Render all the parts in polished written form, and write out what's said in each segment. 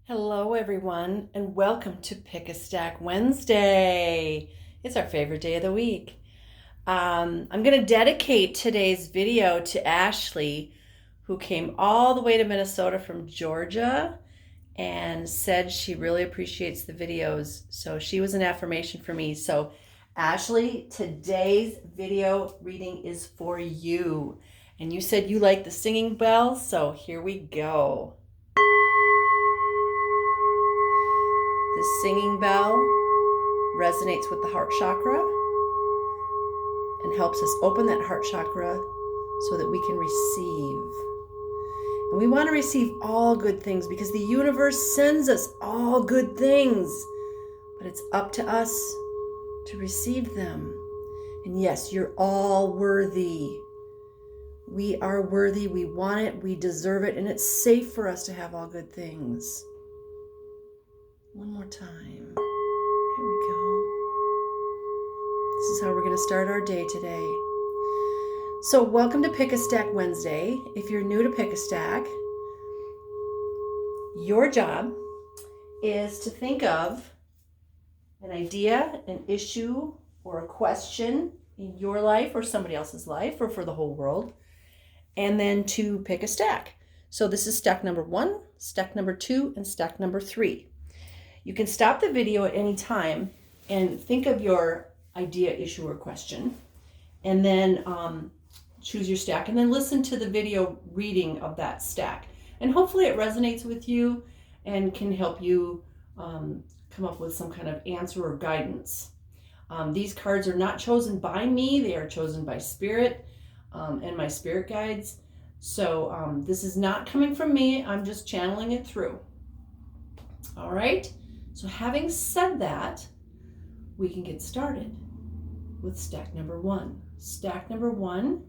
Hello, everyone, and welcome to Pick a Stack Wednesday. It's our favorite day of the week. I'm going to dedicate today's video to Ashley, who came all the way to Minnesota from Georgia and said she really appreciates the videos. So she was an affirmation for me. So, Ashley, today's video reading is for you. And you said you like the singing bells, so here we go. The singing bell resonates with the heart chakra and helps us open that heart chakra so that we can receive. And we want to receive all good things because the universe sends us all good things, but it's up to us to receive them. And yes, you're all worthy. We are worthy, we want it, we deserve it, and it's safe for us to have all good things. One more time. Here we go. This is how we're going to start our day today. So welcome to Pick a Stack Wednesday. If you're new to Pick a Stack, your job is to think of an idea, an issue, or a question in your life or somebody else's life or for the whole world, and then to pick a stack. So this is stack number 1, stack number 2, and stack number 3. You can stop the video at any time and think of your idea, issue, or question, and then choose your stack, and then listen to the video reading of that stack. And hopefully it resonates with you and can help you come up with some kind of answer or guidance. These cards are not chosen by me. They are chosen by Spirit and my spirit guides. So this is not coming from me. I'm just channeling it through. All right. So having said that, we can get started with stack number 1. Stack number 1,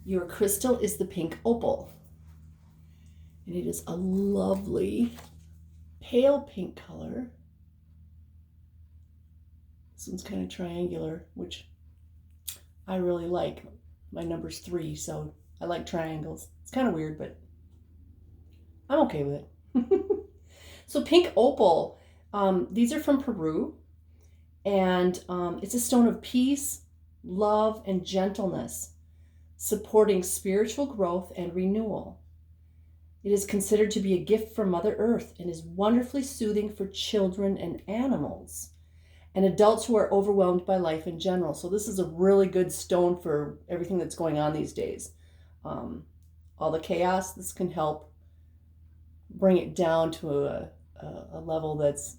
your crystal is the pink opal. And it is a lovely pale pink color. This one's kind of triangular, which I really like. My number's 3, so I like triangles. It's kind of weird, but I'm okay with it. So pink opal. These are from Peru, and it's a stone of peace, love, and gentleness, supporting spiritual growth and renewal. It is considered to be a gift from Mother Earth and is wonderfully soothing for children and animals and adults who are overwhelmed by life in general. So this is a really good stone for everything that's going on these days. All the chaos, this can help bring it down to a level that's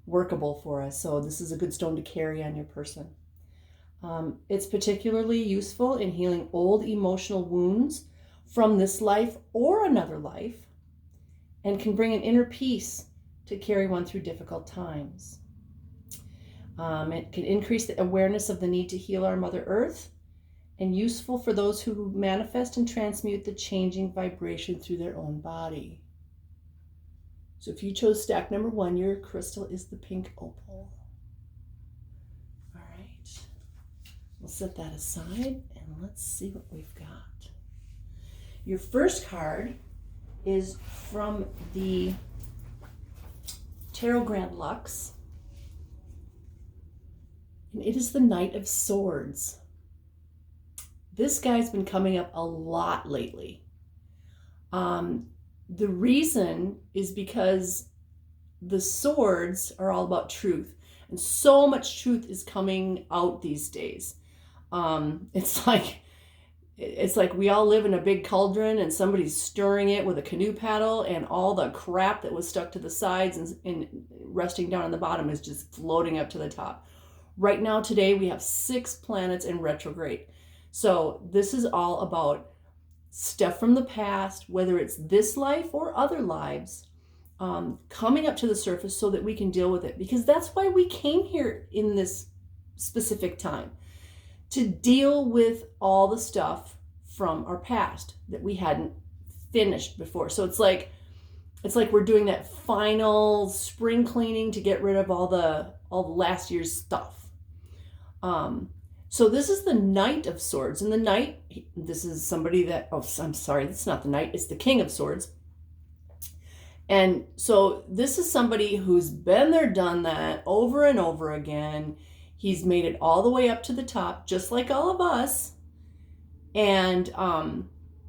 workable for us. So this is a good stone to carry on your person. It's particularly useful in healing old emotional wounds from this life or another life, and can bring an inner peace to carry one through difficult times. It can increase the awareness of the need to heal our Mother Earth, and useful for those who manifest and transmute the changing vibration through their own body. So if you chose stack number 1, your crystal is the pink opal. All right, we'll set that aside and let's see what we've got. Your first card is from the Tarot Grand Luxe, and it is the Knight of Swords. This guy's been coming up a lot lately. The reason is because the swords are all about truth, and so much truth is coming out these days. It's like we all live in a big cauldron and somebody's stirring it with a canoe paddle, and all the crap that was stuck to the sides and resting down on the bottom is just floating up to the top. Right now, today, we have 6 planets in retrograde. So this is all about stuff from the past, whether it's this life or other lives, coming up to the surface so that we can deal with it. Because that's why we came here in this specific time, to deal with all the stuff from our past that we hadn't finished before. So it's like we're doing that final spring cleaning to get rid of all the last year's stuff. So this is the Knight of Swords, and the Knight, this is somebody that, oh, I'm sorry, that's not the Knight, it's the King of Swords. And so this is somebody who's been there, done that over and over again. He's made it all the way up to the top, just like all of us. And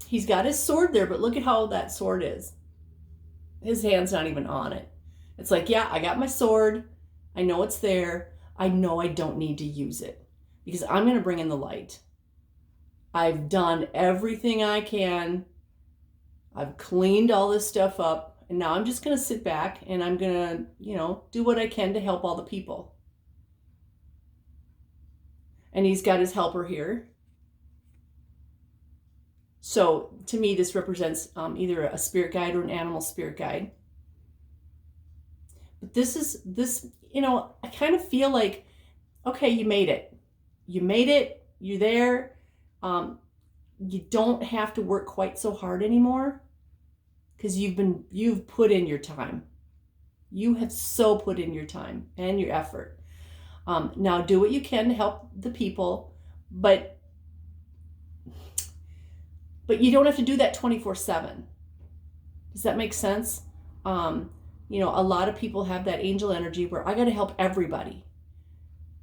he's got his sword there, but look at how that sword is. His hand's not even on it. It's like, yeah, I got my sword. I know it's there. I know I don't need to use it because I'm going to bring in the light. I've done everything I can. I've cleaned all this stuff up. And now I'm just going to sit back and I'm going to, do what I can to help all the people. And he's got his helper here. So to me, this represents either a spirit guide or an animal spirit guide. But this, I kind of feel like, okay, you made it. You made it. You're there. You don't have to work quite so hard anymore because you've put in your time. You have so put in your time and your effort. Now do what you can to help the people, but you don't have to do that 24/7. Does that make sense? A lot of people have that angel energy where I got to help everybody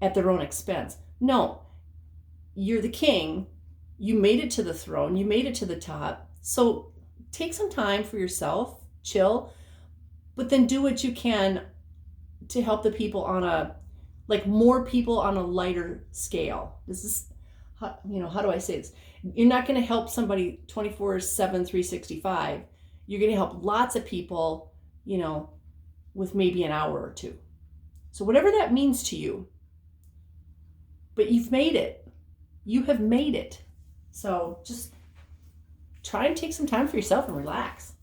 at their own expense. No, you're the king. You made it to the throne. You made it to the top. So take some time for yourself, chill, but then do what you can to help the people on more people on a lighter scale. This is, how do I say this? You're not going to help somebody 24/7, 365. You're going to help lots of people, with maybe an hour or two. So whatever that means to you, but you've made it. You have made it. So just try and take some time for yourself and relax.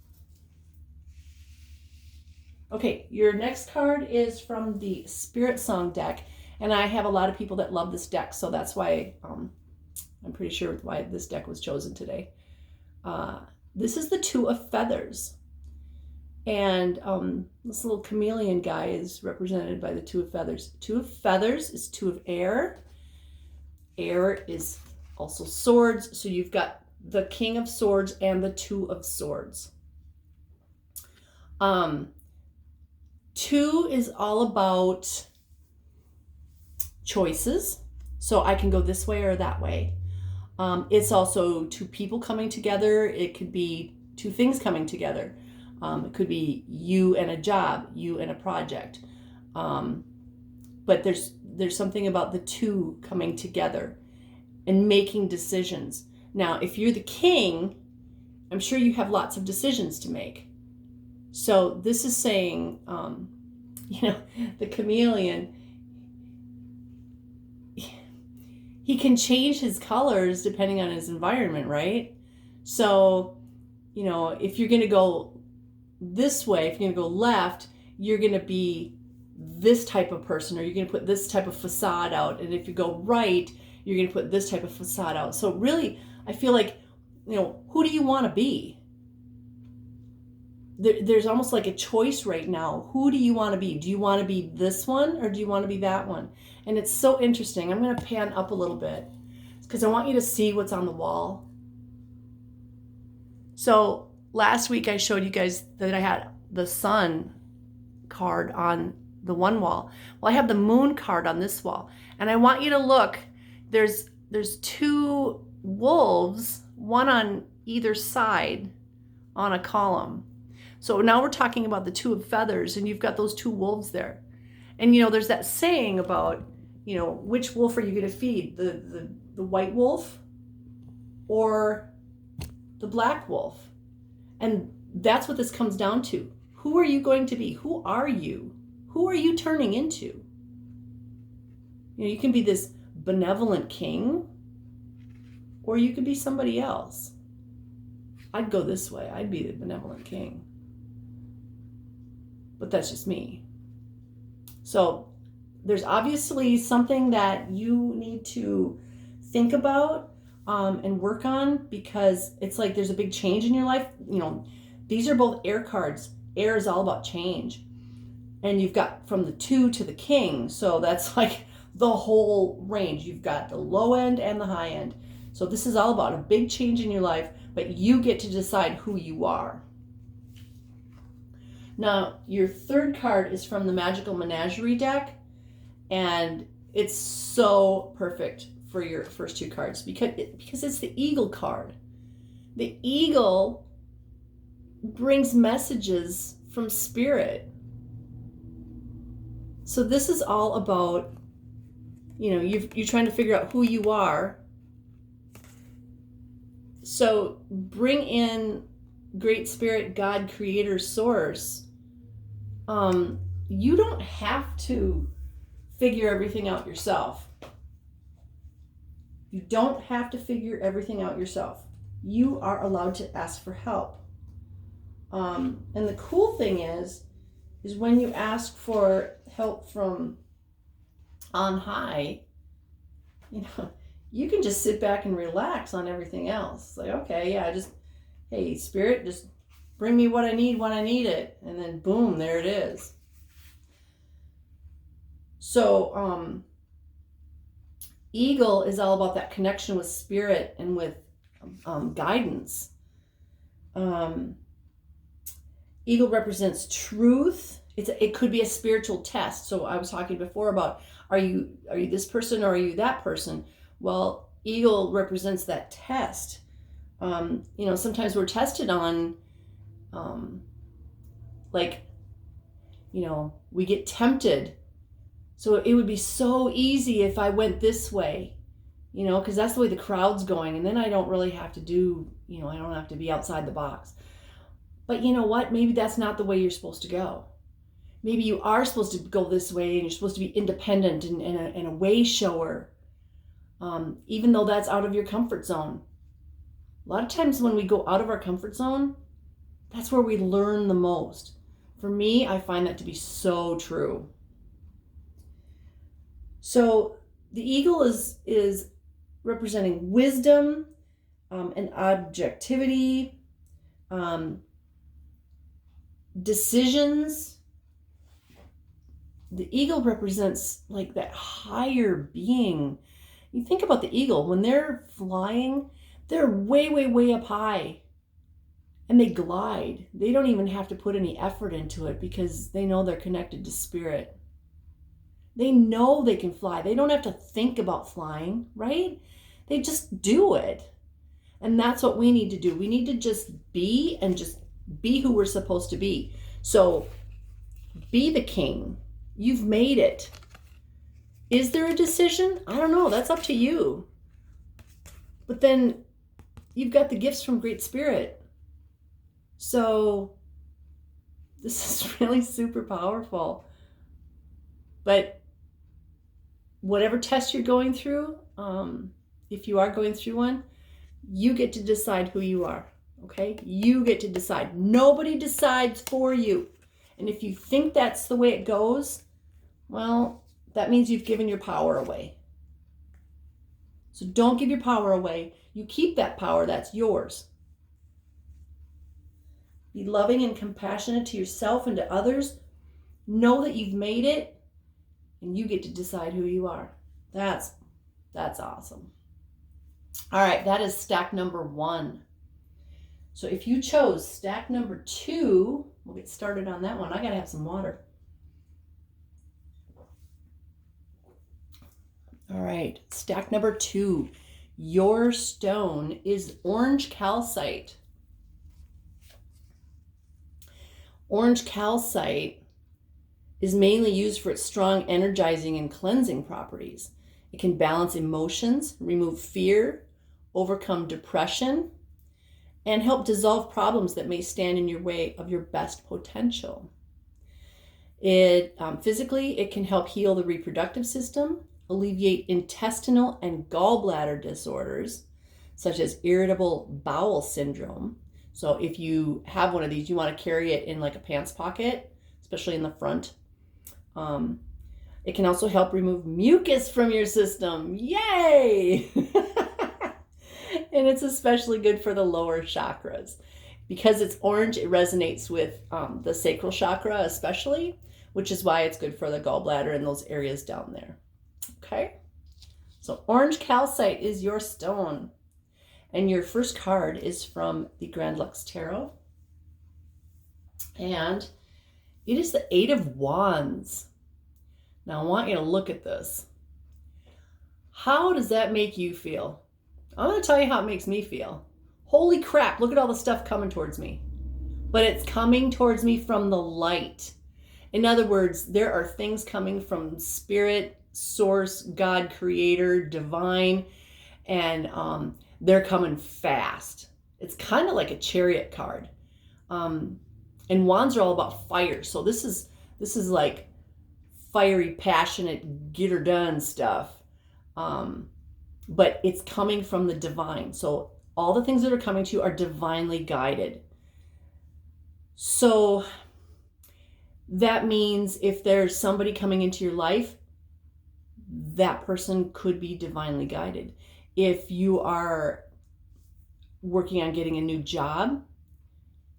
Okay, your next card is from the Spirit Song deck, and I have a lot of people that love this deck, so that's why I'm pretty sure why this deck was chosen today. This is the Two of Feathers, and this little chameleon guy is represented by the Two of Feathers. Two of Feathers is two of air. Air is also swords, so you've got the King of Swords and the Two of Swords. Two is all about choices. So I can go this way or that way. It's also two people coming together. It could be two things coming together. It could be you and a job, you and a project. But there's something about the two coming together and making decisions. Now, if you're the king, I'm sure you have lots of decisions to make. So this is saying, the chameleon, he can change his colors depending on his environment, right? So, if you're going to go this way, if you're going to go left, you're going to be this type of person, or you're going to put this type of facade out. And if you go right, you're going to put this type of facade out. So really, I feel like, who do you want to be? There's almost like a choice right now. Who do you want to be? Do you want to be this one or do you want to be that one? And it's so interesting. I'm going to pan up a little bit because I want you to see what's on the wall. So last week I showed you guys that I had the sun card on the one wall. Well, I have the moon card on this wall. And I want you to look. There's two wolves, one on either side on a column. So now we're talking about the Two of Feathers, and you've got those two wolves there. And, there's that saying about, which wolf are you going to feed? The white wolf or the black wolf? And that's what this comes down to. Who are you going to be? Who are you? Who are you turning into? You can be this benevolent king, or you could be somebody else. I'd go this way. I'd be the benevolent king. But that's just me. So there's obviously something that you need to think about and work on, because it's like there's a big change in your life. These are both air cards. Air is all about change. And you've got from the two to the king. So that's like the whole range. You've got the low end and the high end. So this is all about a big change in your life, but you get to decide who you are. Now, your third card is from the Magical Menagerie deck, and it's so perfect for your first two cards because it's the eagle card. The eagle brings messages from spirit. So this is all about, you're trying to figure out who you are. So bring in Great Spirit, God, Creator, Source. You don't have to figure everything out yourself. You don't have to figure everything out yourself. You are allowed to ask for help. And the cool thing is when you ask for help from on high, you can just sit back and relax on everything else. Like, okay, yeah, hey, Spirit, just bring me what I need when I need it. And then boom, there it is. So, Eagle is all about that connection with Spirit and with guidance. Eagle represents truth. It could be a spiritual test. So I was talking before about, are you this person or are you that person? Well, Eagle represents that test. Sometimes we're tested on, we get tempted. So it would be so easy if I went this way, because that's the way the crowd's going. And then I don't really have to do, I don't have to be outside the box. But you know what? Maybe that's not the way you're supposed to go. Maybe you are supposed to go this way and you're supposed to be independent and a way shower, even though that's out of your comfort zone. A lot of times when we go out of our comfort zone, that's where we learn the most. For me, I find that to be so true. So the eagle is representing wisdom and objectivity, decisions. The eagle represents like that higher being. You think about the eagle, when they're flying, they're way, way, way up high. And they glide. They don't even have to put any effort into it because they know they're connected to Spirit. They know they can fly. They don't have to think about flying, right? They just do it. And that's what we need to do. We need to just be who we're supposed to be. So be the king. You've made it. Is there a decision? I don't know. That's up to you. But then you've got the gifts from Great Spirit. So this is really super powerful. But whatever test you're going through, if you are going through one, you get to decide who you are, okay? You get to decide. Nobody decides for you. And if you think that's the way it goes, well, that means you've given your power away. So don't give your power away. You keep that power. That's yours. Be loving and compassionate to yourself and to others. Know that you've made it. And you get to decide who you are. That's awesome. All right, that is stack number 1. So if you chose stack number 2, we'll get started on that one. I gotta have some water. All right, stack number 2. Your stone is orange calcite. Orange calcite is mainly used for its strong energizing and cleansing properties. It can balance emotions, remove fear, overcome depression, and help dissolve problems that may stand in your way of your best potential. Physically, it can help heal the reproductive system, alleviate intestinal and gallbladder disorders, such as irritable bowel syndrome. So if you have one of these, you want to carry it in like a pants pocket, especially in the front. It can also help remove mucus from your system. Yay! And it's especially good for the lower chakras. Because it's orange, it resonates with the sacral chakra especially, which is why it's good for the gallbladder and those areas down there. Okay? So orange calcite is your stone. And your first card is from the Grand Luxe Tarot. And It is the Eight of Wands. Now I want you to look at this. How does that make you feel? I'm going to tell you how it makes me feel. Holy crap, look at all the stuff coming towards me. But it's coming towards me from the light. In other words, there are things coming from spirit, source, God, creator, divine, and they're coming fast. It's kind of like a chariot card. And wands are all about fire. So this is like fiery, passionate, get her done stuff. But it's coming from the divine. So all the things that are coming to you are divinely guided. So that means if there's somebody coming into your life, that person could be divinely guided. If you are working on getting a new job,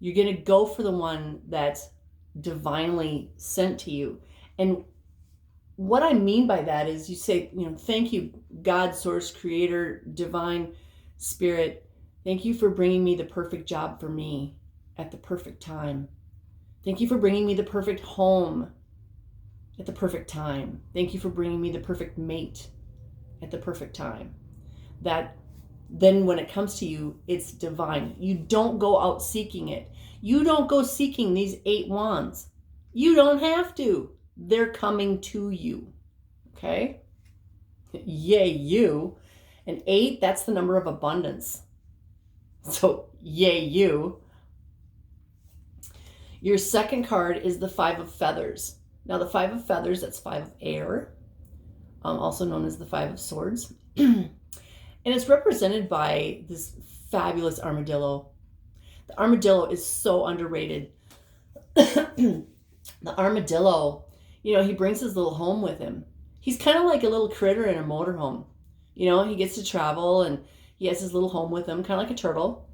you're going to go for the one that's divinely sent to you. And what I mean by that is you say, thank you, God, source, creator, divine spirit. Thank you for bringing me the perfect job for me at the perfect time. Thank you for bringing me the perfect home at the perfect time. Thank you for bringing me the perfect mate at the perfect time. That then when it comes to you, it's divine. You don't go out seeking it. You don't go seeking these 8 wands. You don't have to. They're coming to you. Okay? Yay, you. And 8, that's the number of abundance. So, yay, you. Your second card is the 5 of feathers. Now, the 5 of feathers, that's 5 of air, also known as the 5 of swords. And it's represented by this fabulous armadillo. The armadillo is so underrated. The armadillo, he brings his little home with him. He's kind of like a little critter in a motorhome. He gets to travel and he has his little home with him, kind of like a turtle.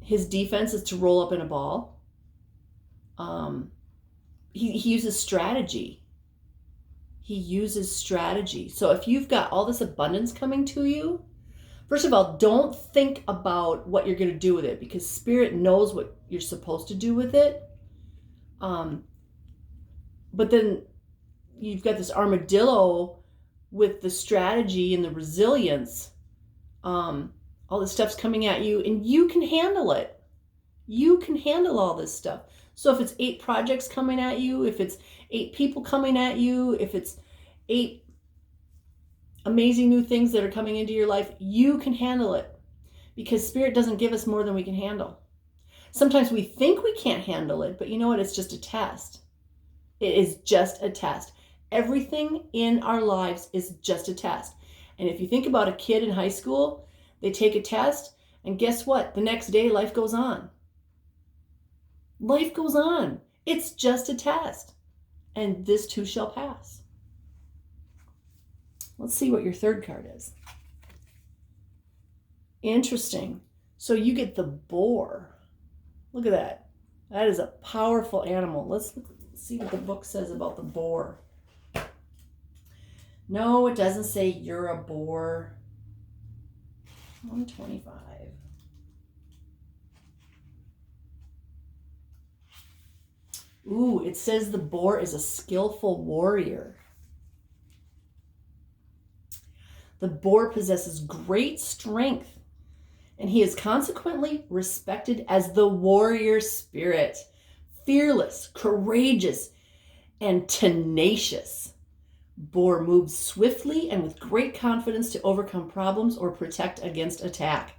His defense is to roll up in a ball. He uses strategy. He uses strategy. So if you've got all this abundance coming to you, first of all, don't think about what you're going to do with it, because Spirit knows what you're supposed to do with it. But then you've got this armadillo with the strategy and the resilience. All this stuff's coming at you and you can handle it. You can handle all this stuff. So if it's 8 projects coming at you, if it's 8 people coming at you, if it's 8 amazing new things that are coming into your life, you can handle it, because Spirit doesn't give us more than we can handle. Sometimes we think we can't handle it, but you know what? It's just a test. It is just a test. Everything in our lives is just a test. And if you think about a kid in high school, they take a test, and guess what? The next day, life goes on. Life goes on. It's just a test. And this too shall pass. Let's see what your third card is. Interesting. So you get the boar. Look at that. That is a powerful animal. Let's see what the book says about the boar. No, it doesn't say you're a boar. 125. Ooh, it says the boar is a skillful warrior. The boar possesses great strength, and he is consequently respected as the warrior spirit, fearless, courageous, and tenacious. Boar moves swiftly and with great confidence to overcome problems or protect against attack.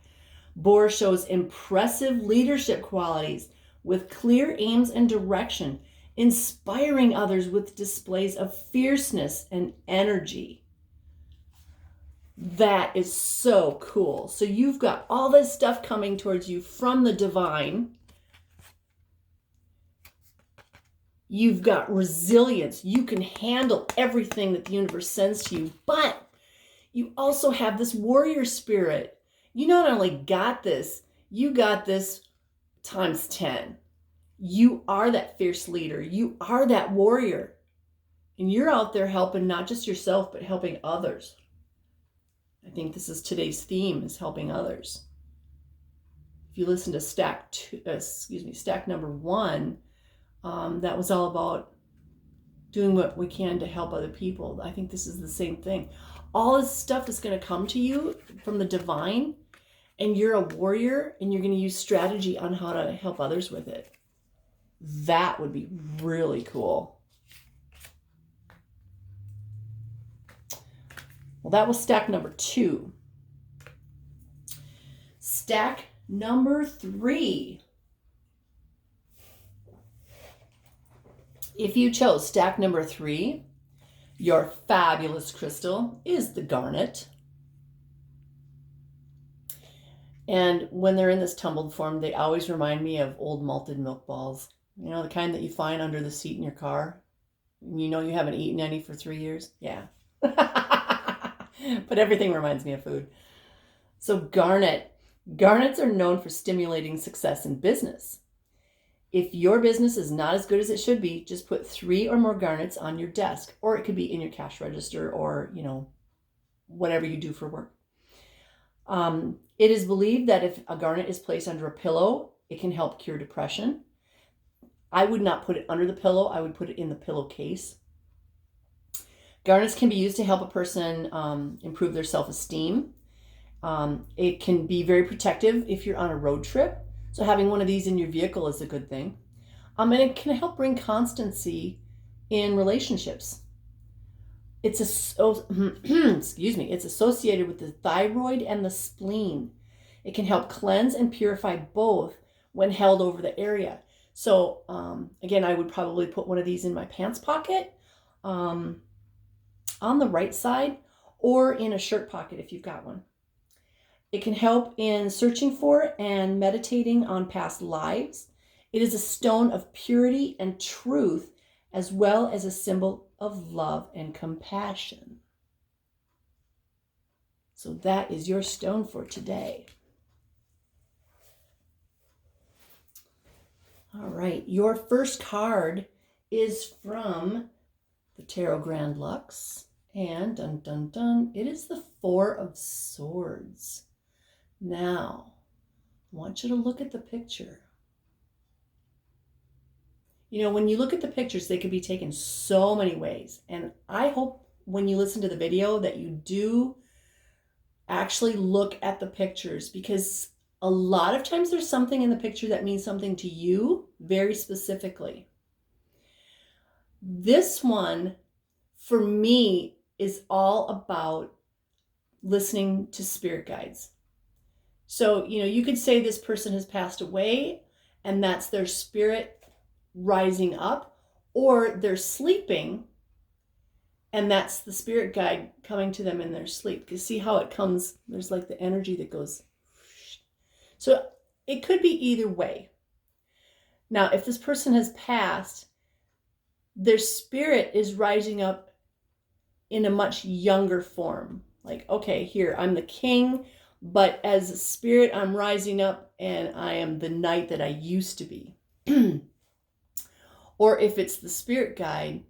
Boar shows impressive leadership qualities with clear aims and direction, inspiring others with displays of fierceness and energy. That is so cool. So you've got all this stuff coming towards you from the divine. You've got resilience. You can handle everything that the universe sends to you, but you also have this warrior spirit. You not only got this, you got this times 10. You are that fierce leader. You are that warrior. And you're out there helping not just yourself, but helping others. I think this is today's theme, is helping others. If you listen to stack number 1, that was all about doing what we can to help other people. I think this is the same thing. All this stuff is going to come to you from the divine, and you're a warrior, and you're going to use strategy on how to help others with it. That would be really cool. Well, that was stack number 2. Stack number 3. If you chose stack number 3, your fabulous crystal is the garnet. And when they're in this tumbled form, they always remind me of old malted milk balls. You know, the kind that you find under the seat in your car. You know you haven't eaten any for 3 years? Yeah. But everything reminds me of food. So garnet. Garnets are known for stimulating success in business. If your business is not as good as it should be, just put 3 or more garnets on your desk, or it could be in your cash register, or, you know, whatever you do for work. It is believed that if a garnet is placed under a pillow, it can help cure depression. I would not put it under the pillow. I would put it in the pillowcase. Garnets can be used to help a person improve their self-esteem. It can be very protective if you're on a road trip. So having one of these in your vehicle is a good thing. And it can help bring constancy in relationships. It's it's associated with the thyroid and the spleen. It can help cleanse and purify both when held over the area. So again, I would probably put one of these in my pants pocket on the right side, or in a shirt pocket if you've got one. It can help in searching for and meditating on past lives. It is a stone of purity and truth, as well as a symbol of love and compassion. So that is your stone for today. All right, your first card is from the Tarot Grand Luxe, and dun dun dun, it is the 4 of Swords. Now, I want you to look at the picture. You know, when you look at the pictures, they can be taken so many ways. And I hope when you listen to the video that you do actually look at the pictures, because a lot of times there's something in the picture that means something to you very specifically. This one, for me, is all about listening to spirit guides. So, you know, you could say this person has passed away and that's their spirit rising up, or they're sleeping and that's the spirit guide coming to them in their sleep. You see how it comes, there's like the energy that goes. So it could be either way. Now, if this person has passed, their spirit is rising up in a much younger form. Like, okay, here, I'm the king, but as a spirit, I'm rising up and I am the knight that I used to be. Or if it's the spirit guide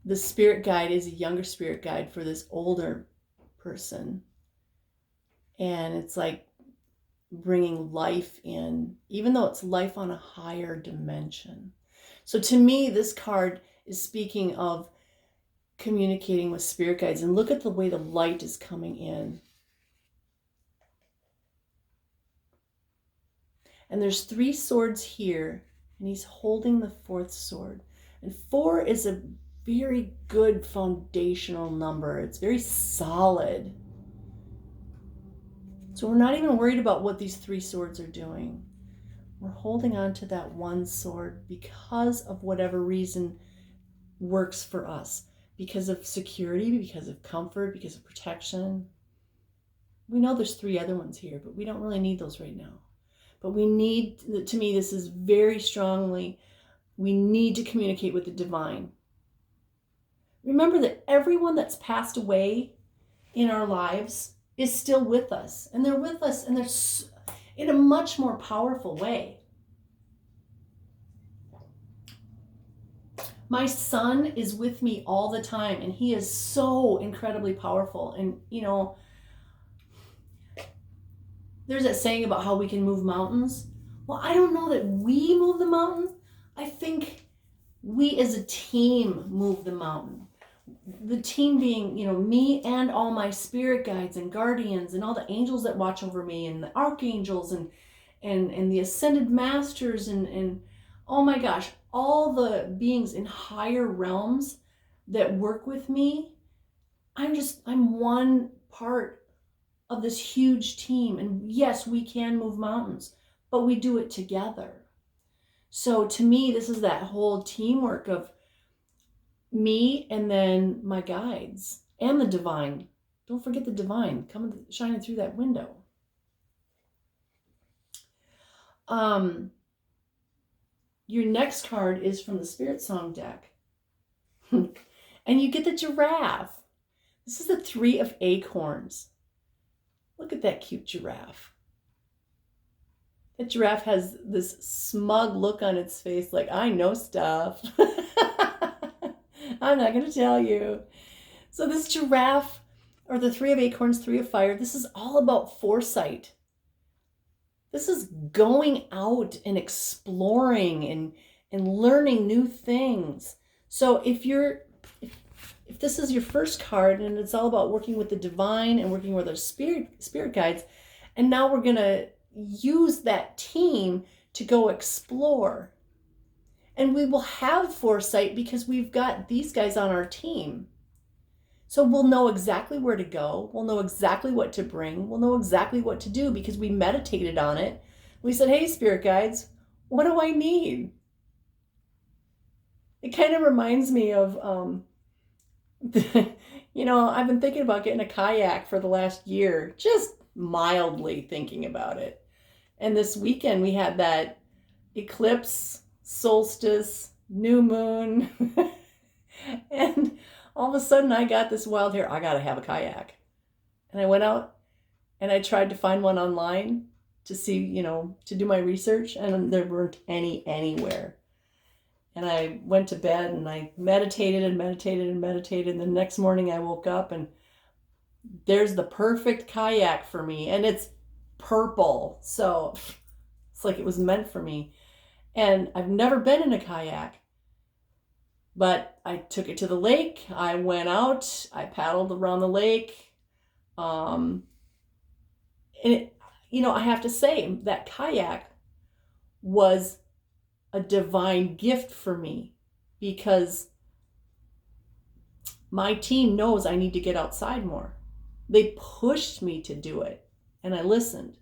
is a younger spirit guide for this older person. And it's like bringing life in, even though it's life on a higher dimension. So to me, this card is speaking of communicating with spirit guides. And look at the way the light is coming in. And there's 3 swords here, and he's holding the 4th sword. And 4 is a very good foundational number. It's very solid. So we're not even worried about what these 3 swords are doing. We're holding on to that 1 sword because of whatever reason works for us. Because of security, because of comfort, because of protection. We know there's 3 other ones here, but we don't really need those right now. But we need, to me, this is very strongly, we need to communicate with the divine. Remember that everyone that's passed away in our lives is still with us. And they're with us, and they're in a much more powerful way. My son is with me all the time, and he is so incredibly powerful. And, you know, there's that saying about how we can move mountains. Well, I don't know that we move the mountain, I think we as a team move the mountain. The team being, me and all my spirit guides and guardians and all the angels that watch over me and the archangels and the ascended masters and oh my gosh, all the beings in higher realms that work with me. I'm one part of this huge team. And yes, we can move mountains, but we do it together. So to me, this is that whole teamwork of me and then my guides and the divine. Don't forget the divine coming shining through that window. Your next card is from the Spirit Song deck. And you get the giraffe. This is the 3 of acorns. Look at that cute giraffe. That giraffe has this smug look on its face like, I know stuff. I'm not going to tell you. So this giraffe, or the 3 of acorns, 3 of fire, this is all about foresight. This is going out and exploring and learning new things. So if this is your first card and it's all about working with the divine and working with our spirit guides, and now we're going to use that team to go explore. And we will have foresight because we've got these guys on our team. So we'll know exactly where to go. We'll know exactly what to bring. We'll know exactly what to do because we meditated on it. We said, hey, spirit guides, what do I need? It kind of reminds me of, I've been thinking about getting a kayak for the last year, just mildly thinking about it. And this weekend we had that eclipse, solstice, new moon. And all of a sudden I got this wild hair. I got to have a kayak. And I went out and I tried to find one online to see, to do my research. And there weren't any anywhere. And I went to bed and I meditated and meditated and meditated. And the next morning I woke up and there's the perfect kayak for me. And it's purple. So it's like it was meant for me. And I've never been in a kayak. But I took it to the lake. I went out. I paddled around the lake. And I have to say that kayak was a divine gift for me because my team knows I need to get outside more. They pushed me to do it and I listened.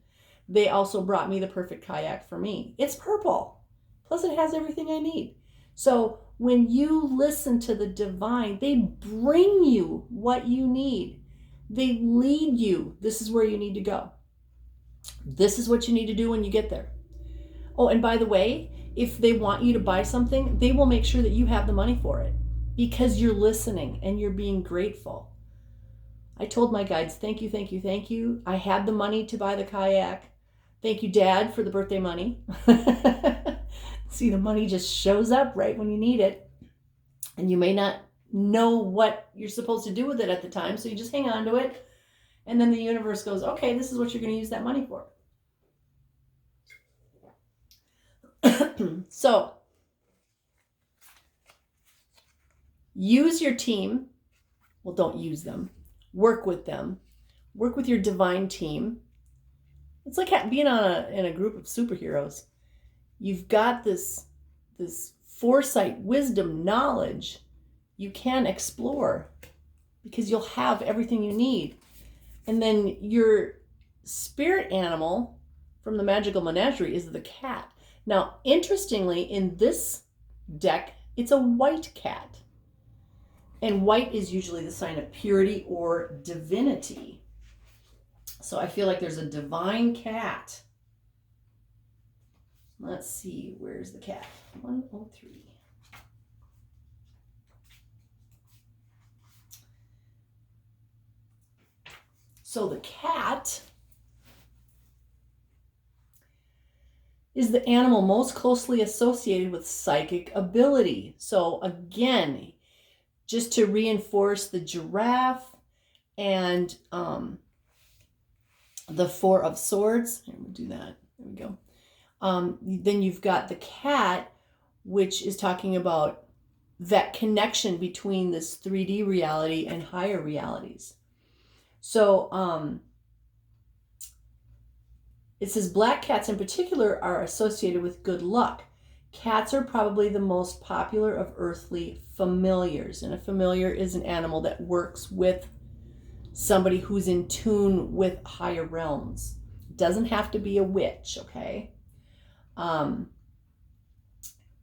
They also brought me the perfect kayak for me. It's purple. Plus it has everything I need. So when you listen to the divine, they bring you what you need. They lead you. This is where you need to go. This is what you need to do when you get there. Oh, and by the way, if they want you to buy something, they will make sure that you have the money for it because you're listening and you're being grateful. I told my guides, thank you, thank you, thank you. I had the money to buy the kayak. Thank you, Dad, for the birthday money. See, the money just shows up right when you need it. And you may not know what you're supposed to do with it at the time, so you just hang on to it. And then the universe goes, okay, this is what you're going to use that money for. So, use your team. Well, don't use them. Work with them. Work with your divine team. It's like being in a group of superheroes. You've got this foresight, wisdom, knowledge. You can explore because you'll have everything you need. And then your spirit animal from the magical menagerie is the cat. Now, interestingly, in this deck, it's a white cat. And white is usually the sign of purity or divinity. So I feel like there's a divine cat. Let's see, where's the cat? 103. So the cat is the animal most closely associated with psychic ability. So again, just to reinforce the giraffe and the 4 of swords. Here, we'll do that. There we go. Then you've got the cat, which is talking about that connection between this 3D reality and higher realities. So it says black cats in particular are associated with good luck. Cats are probably the most popular of earthly familiars. And a familiar is an animal that works with somebody who's in tune with higher realms. It doesn't have to be a witch, okay?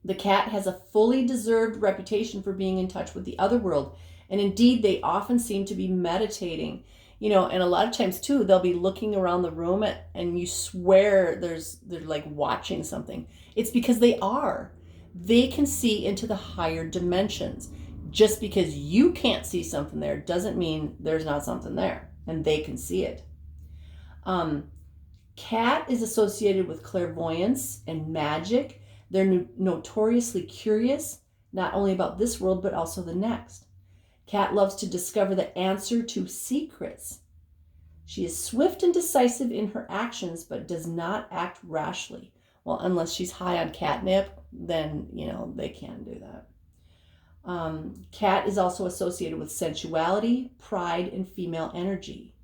The cat has a fully deserved reputation for being in touch with the other world. And indeed, they often seem to be meditating. You know, and a lot of times too, they'll be looking around the room and you swear they're like watching something. It's because they are. They can see into the higher dimensions. Just because you can't see something there doesn't mean there's not something there, and they can see it. Cat is associated with clairvoyance and magic. They're notoriously curious, not only about this world, but also the next. Cat loves to discover the answer to secrets. She is swift and decisive in her actions, but does not act rashly. Well, unless she's high on catnip, then, you know, they can do that. Cat is also associated with sensuality, pride, and female energy.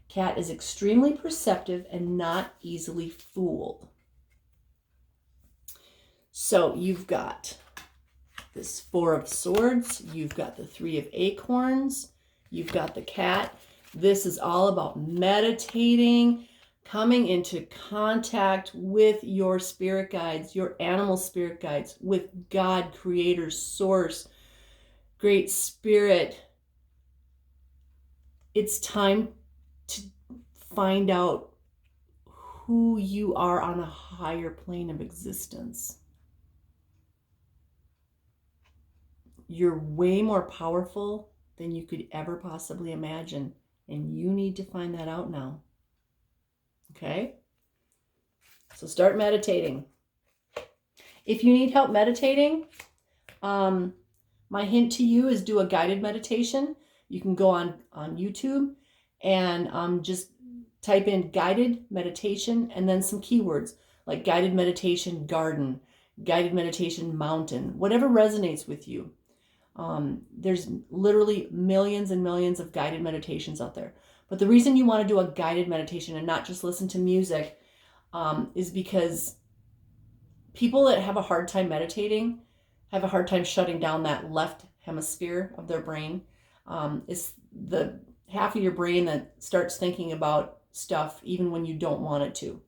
Cat is extremely perceptive and not easily fooled. So you've got this 4 of Swords, you've got the 3 of Acorns, you've got the cat. This is all about meditating, coming into contact with your spirit guides, your animal spirit guides, with God, Creator, Source, Great Spirit. It's time to find out who you are on a higher plane of existence. You're way more powerful than you could ever possibly imagine. And you need to find that out now. Okay? So start meditating. If you need help meditating, my hint to you is do a guided meditation. You can go on YouTube and just type in guided meditation and then some keywords like guided meditation garden, guided meditation mountain, whatever resonates with you. There's literally millions and millions of guided meditations out there. But the reason you want to do a guided meditation and not just listen to music is because people that have a hard time meditating have a hard time shutting down that left hemisphere of their brain. It's the half of your brain that starts thinking about stuff even when you don't want it to.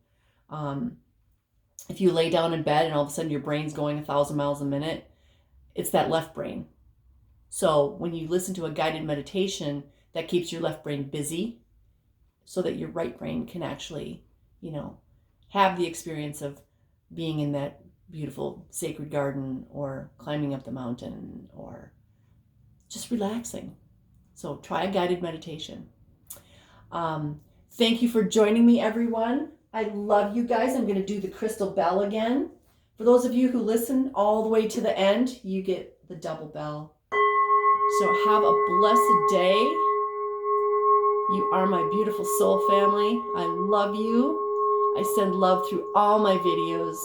If you lay down in bed and all of a sudden your brain's going 1,000 miles a minute, it's that left brain. So when you listen to a guided meditation, that keeps your left brain busy so that your right brain can actually, you know, have the experience of being in that beautiful sacred garden or climbing up the mountain or just relaxing. So try a guided meditation. Thank you for joining me, everyone. I love you guys. I'm going to do the crystal bell again. For those of you who listen all the way to the end, you get the double bell. So have a blessed day. You are my beautiful soul family. I love you. I send love through all my videos.